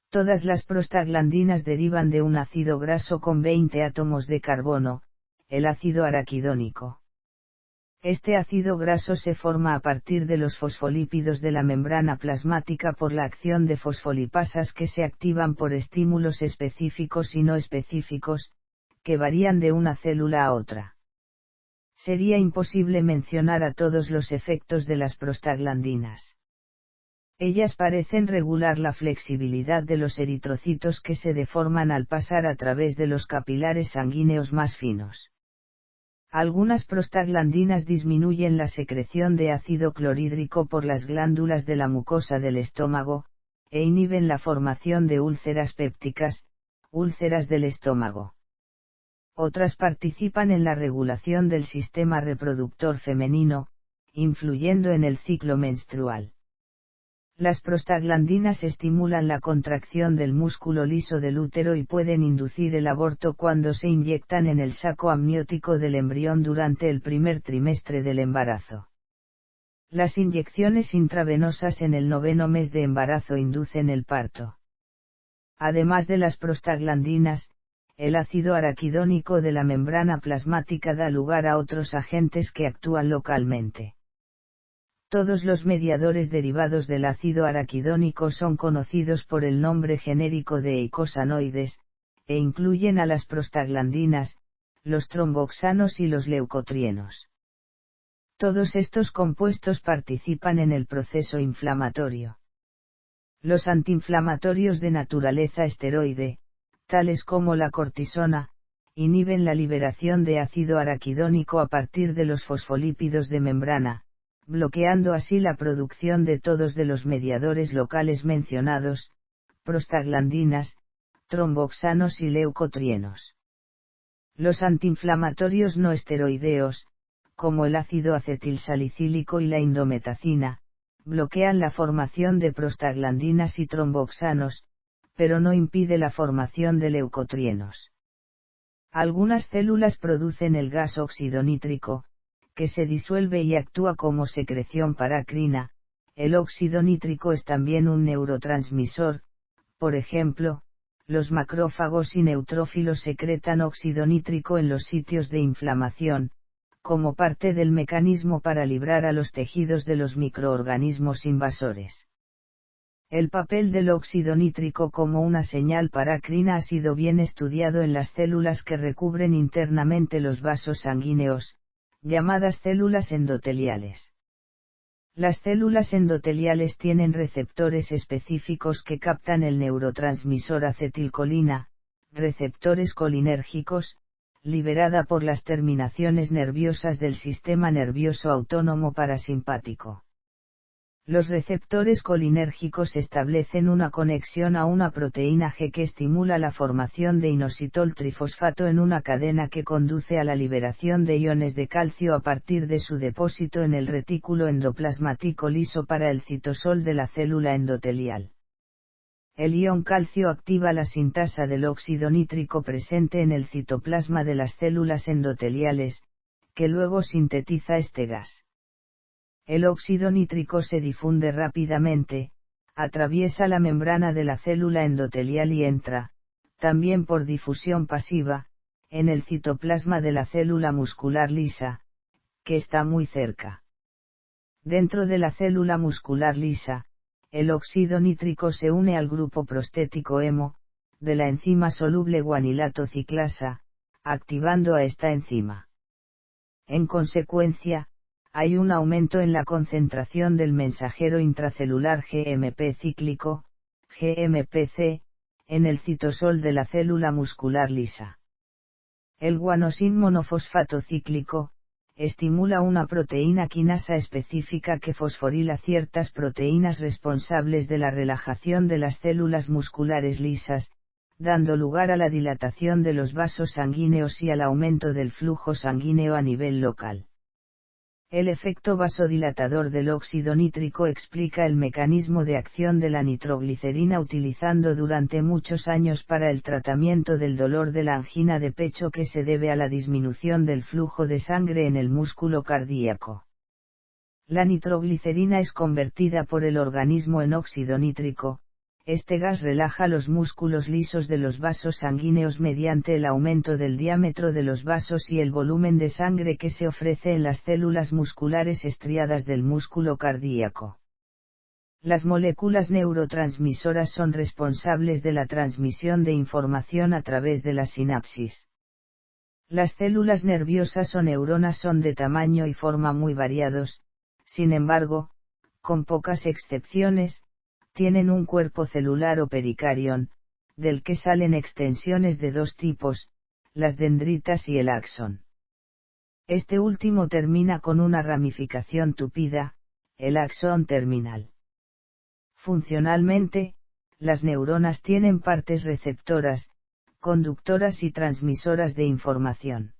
Todas las prostaglandinas derivan de un ácido graso con 20 átomos de carbono, el ácido araquidónico. Este ácido graso se forma a partir de los fosfolípidos de la membrana plasmática por la acción de fosfolipasas que se activan por estímulos específicos y no específicos, que varían de una célula a otra. Sería imposible mencionar a todos los efectos de las prostaglandinas. Ellas parecen regular la flexibilidad de los eritrocitos que se deforman al pasar a través de los capilares sanguíneos más finos. Algunas prostaglandinas disminuyen la secreción de ácido clorhídrico por las glándulas de la mucosa del estómago, e inhiben la formación de úlceras pépticas, úlceras del estómago. Otras participan en la regulación del sistema reproductor femenino, influyendo en el ciclo menstrual. Las prostaglandinas estimulan la contracción del músculo liso del útero y pueden inducir el aborto cuando se inyectan en el saco amniótico del embrión durante el primer trimestre del embarazo. Las inyecciones intravenosas en el 9º mes de embarazo inducen el parto. Además de las prostaglandinas, el ácido araquidónico de la membrana plasmática da lugar a otros agentes que actúan localmente. Todos los mediadores derivados del ácido araquidónico son conocidos por el nombre genérico de eicosanoides, e incluyen a las prostaglandinas, los tromboxanos y los leucotrienos. Todos estos compuestos participan en el proceso inflamatorio. Los antiinflamatorios de naturaleza esteroide, tales como la cortisona, inhiben la liberación de ácido araquidónico a partir de los fosfolípidos de membrana, bloqueando así la producción de todos de los mediadores locales mencionados, prostaglandinas, tromboxanos y leucotrienos. Los antiinflamatorios no esteroideos, como el ácido acetilsalicílico y la indometacina, bloquean la formación de prostaglandinas y tromboxanos, pero no impide la formación de leucotrienos. Algunas células producen el gas óxido nítrico, que se disuelve y actúa como secreción paracrina. El óxido nítrico es también un neurotransmisor, por ejemplo, los macrófagos y neutrófilos secretan óxido nítrico en los sitios de inflamación, como parte del mecanismo para librar a los tejidos de los microorganismos invasores. El papel del óxido nítrico como una señal paracrina ha sido bien estudiado en las células que recubren internamente los vasos sanguíneos, llamadas células endoteliales. Las células endoteliales tienen receptores específicos que captan el neurotransmisor acetilcolina, receptores colinérgicos, liberada por las terminaciones nerviosas del sistema nervioso autónomo parasimpático. Los receptores colinérgicos establecen una conexión a una proteína G que estimula la formación de inositol trifosfato en una cadena que conduce a la liberación de iones de calcio a partir de su depósito en el retículo endoplasmático liso para el citosol de la célula endotelial. El ion calcio activa la sintasa del óxido nítrico presente en el citoplasma de las células endoteliales, que luego sintetiza este gas. El óxido nítrico se difunde rápidamente, atraviesa la membrana de la célula endotelial y entra, también por difusión pasiva, en el citoplasma de la célula muscular lisa, que está muy cerca. Dentro de la célula muscular lisa, el óxido nítrico se une al grupo prostético hemo, de la enzima soluble guanilato ciclasa, activando a esta enzima. En consecuencia, hay un aumento en la concentración del mensajero intracelular GMP cíclico, GMPC, en el citosol de la célula muscular lisa. El guanosin monofosfato cíclico, estimula una proteína quinasa específica que fosforila ciertas proteínas responsables de la relajación de las células musculares lisas, dando lugar a la dilatación de los vasos sanguíneos y al aumento del flujo sanguíneo a nivel local. El efecto vasodilatador del óxido nítrico explica el mecanismo de acción de la nitroglicerina utilizando durante muchos años para el tratamiento del dolor de la angina de pecho que se debe a la disminución del flujo de sangre en el músculo cardíaco. La nitroglicerina es convertida por el organismo en óxido nítrico. Este gas relaja los músculos lisos de los vasos sanguíneos mediante el aumento del diámetro de los vasos y el volumen de sangre que se ofrece en las células musculares estriadas del músculo cardíaco. Las moléculas neurotransmisoras son responsables de la transmisión de información a través de la sinapsis. Las células nerviosas o neuronas son de tamaño y forma muy variados, sin embargo, con pocas excepciones, tienen un cuerpo celular o pericarión, del que salen extensiones de dos tipos, las dendritas y el axón. Este último termina con una ramificación tupida, el axón terminal. Funcionalmente, las neuronas tienen partes receptoras, conductoras y transmisoras de información.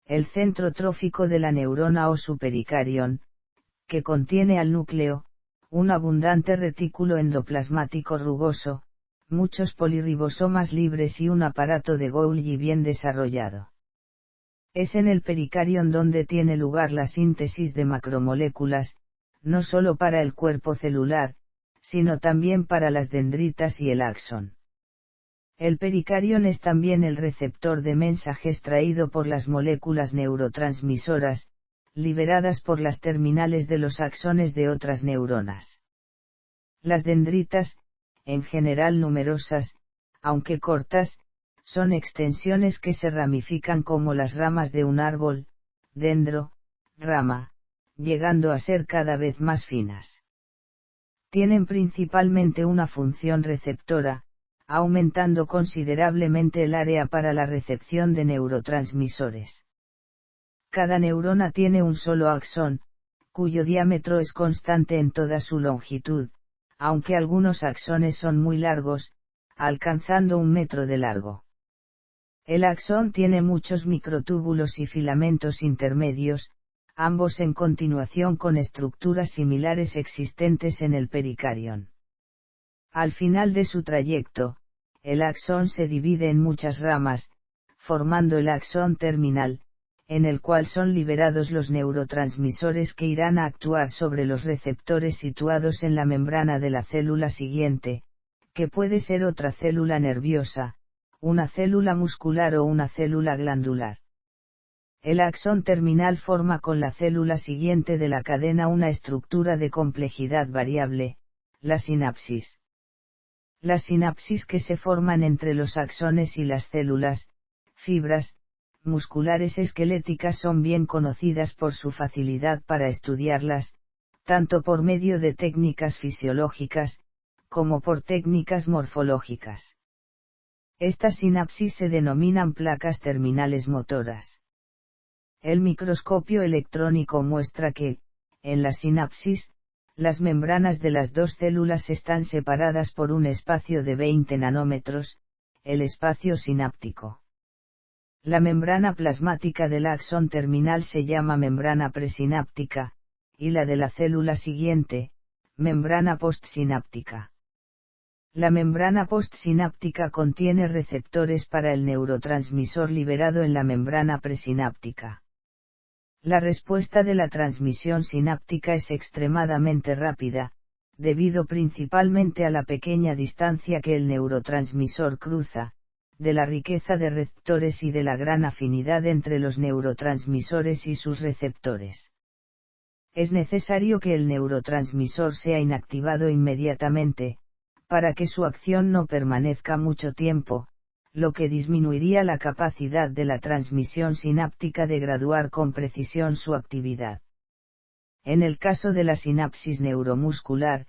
El centro trófico de la neurona o su pericarión, que contiene al núcleo, un abundante retículo endoplasmático rugoso, muchos polirribosomas libres y un aparato de Golgi bien desarrollado. Es en el pericarión donde tiene lugar la síntesis de macromoléculas, no solo para el cuerpo celular, sino también para las dendritas y el axón. El pericarión es también el receptor de mensajes traído por las moléculas neurotransmisoras, liberadas por las terminales de los axones de otras neuronas. Las dendritas, en general numerosas, aunque cortas, son extensiones que se ramifican como las ramas de un árbol, dendro, rama, llegando a ser cada vez más finas. Tienen principalmente una función receptora, aumentando considerablemente el área para la recepción de neurotransmisores. Cada neurona tiene un solo axón, cuyo diámetro es constante en toda su longitud, aunque algunos axones son muy largos, alcanzando 1 metro de largo. El axón tiene muchos microtúbulos y filamentos intermedios, ambos en continuación con estructuras similares existentes en el pericarión. Al final de su trayecto, el axón se divide en muchas ramas, formando el axón terminal, en el cual son liberados los neurotransmisores que irán a actuar sobre los receptores situados en la membrana de la célula siguiente, que puede ser otra célula nerviosa, una célula muscular o una célula glandular. El axón terminal forma con la célula siguiente de la cadena una estructura de complejidad variable, la sinapsis. Las sinapsis que se forman entre los axones y las células, fibras, musculares esqueléticas son bien conocidas por su facilidad para estudiarlas, tanto por medio de técnicas fisiológicas, como por técnicas morfológicas. Estas sinapsis se denominan placas terminales motoras. El microscopio electrónico muestra que, en la sinapsis, las membranas de las dos células están separadas por un espacio de 20 nanómetros, el espacio sináptico. La membrana plasmática del axón terminal se llama membrana presináptica, y la de la célula siguiente, membrana postsináptica. La membrana postsináptica contiene receptores para el neurotransmisor liberado en la membrana presináptica. La respuesta de la transmisión sináptica es extremadamente rápida, debido principalmente a la pequeña distancia que el neurotransmisor cruza, de la riqueza de receptores y de la gran afinidad entre los neurotransmisores y sus receptores. Es necesario que el neurotransmisor sea inactivado inmediatamente, para que su acción no permanezca mucho tiempo, lo que disminuiría la capacidad de la transmisión sináptica de graduar con precisión su actividad. En el caso de la sinapsis neuromuscular,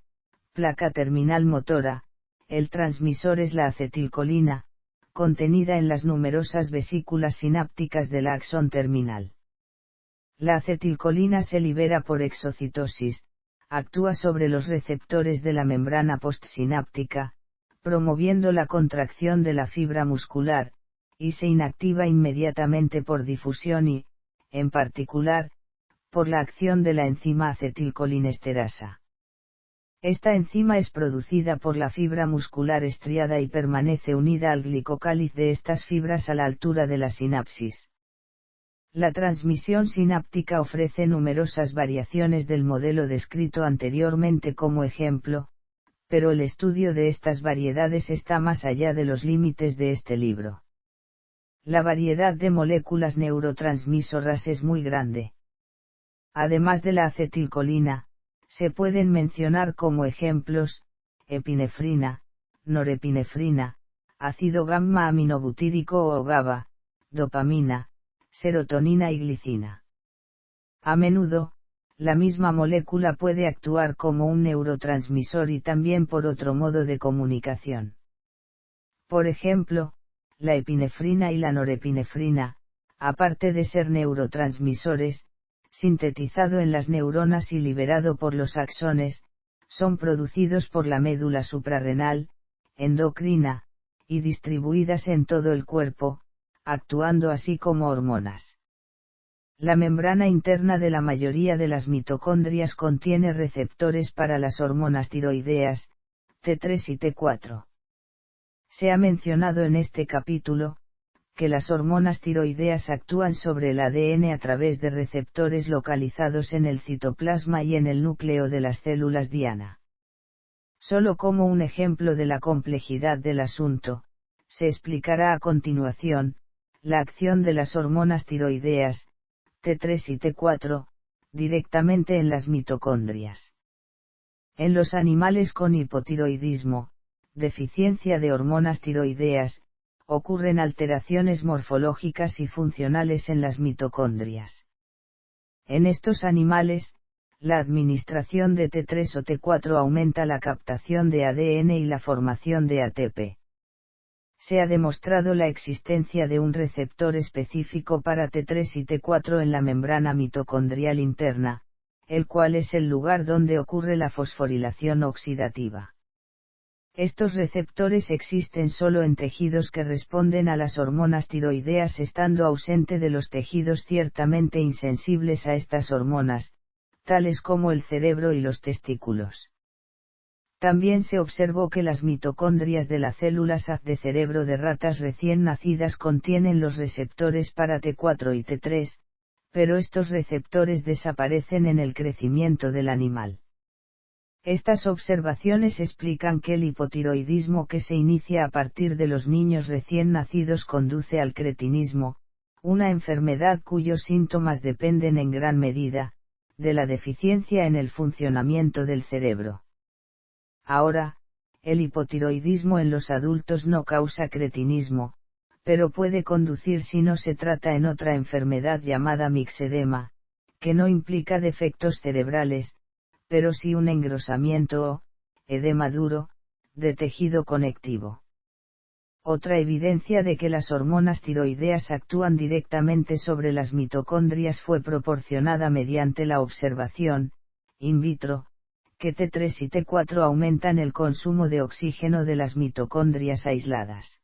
placa terminal motora, el transmisor es la acetilcolina, contenida en las numerosas vesículas sinápticas del axón terminal. La acetilcolina se libera por exocitosis, actúa sobre los receptores de la membrana postsináptica, promoviendo la contracción de la fibra muscular, y se inactiva inmediatamente por difusión y, en particular, por la acción de la enzima acetilcolinesterasa. Esta enzima es producida por la fibra muscular estriada y permanece unida al glicocáliz de estas fibras a la altura de la sinapsis. La transmisión sináptica ofrece numerosas variaciones del modelo descrito anteriormente como ejemplo, pero el estudio de estas variedades está más allá de los límites de este libro. La variedad de moléculas neurotransmisoras es muy grande. Además de la acetilcolina, se pueden mencionar como ejemplos, epinefrina, norepinefrina, ácido gamma aminobutírico o GABA, dopamina, serotonina y glicina. A menudo, la misma molécula puede actuar como un neurotransmisor y también por otro modo de comunicación. Por ejemplo, la epinefrina y la norepinefrina, aparte de ser neurotransmisores, sintetizado en las neuronas y liberado por los axones, son producidos por la médula suprarrenal, endocrina, y distribuidas en todo el cuerpo, actuando así como hormonas. La membrana interna de la mayoría de las mitocondrias contiene receptores para las hormonas tiroideas, T3 y T4. Se ha mencionado en este capítulo, que las hormonas tiroideas actúan sobre el ADN a través de receptores localizados en el citoplasma y en el núcleo de las células diana. Solo como un ejemplo de la complejidad del asunto, se explicará a continuación, la acción de las hormonas tiroideas, T3 y T4, directamente en las mitocondrias. En los animales con hipotiroidismo, deficiencia de hormonas tiroideas, ocurren alteraciones morfológicas y funcionales en las mitocondrias. En estos animales, La administración de T3 o T4 aumenta la captación de ADN y la formación de ATP. Se ha demostrado la existencia de un receptor específico para T3 y T4 en la membrana mitocondrial interna, el cual es el lugar donde ocurre la fosforilación oxidativa. Estos receptores existen solo en tejidos que responden a las hormonas tiroideas, estando ausente de los tejidos ciertamente insensibles a estas hormonas, tales como el cerebro y los testículos. También se observó que las mitocondrias de la célula SAD de cerebro de ratas recién nacidas contienen los receptores para T4 y T3, pero estos receptores desaparecen en el crecimiento del animal. Estas observaciones explican que el hipotiroidismo que se inicia a partir de los niños recién nacidos conduce al cretinismo, una enfermedad cuyos síntomas dependen en gran medida, de la deficiencia en el funcionamiento del cerebro. Ahora, el hipotiroidismo en los adultos no causa cretinismo, pero puede conducir si no se trata en otra enfermedad llamada mixedema, que no implica defectos cerebrales, pero sí un engrosamiento o edema duro, de tejido conectivo. Otra evidencia de que las hormonas tiroideas actúan directamente sobre las mitocondrias fue proporcionada mediante la observación, in vitro, que T3 y T4 aumentan el consumo de oxígeno de las mitocondrias aisladas.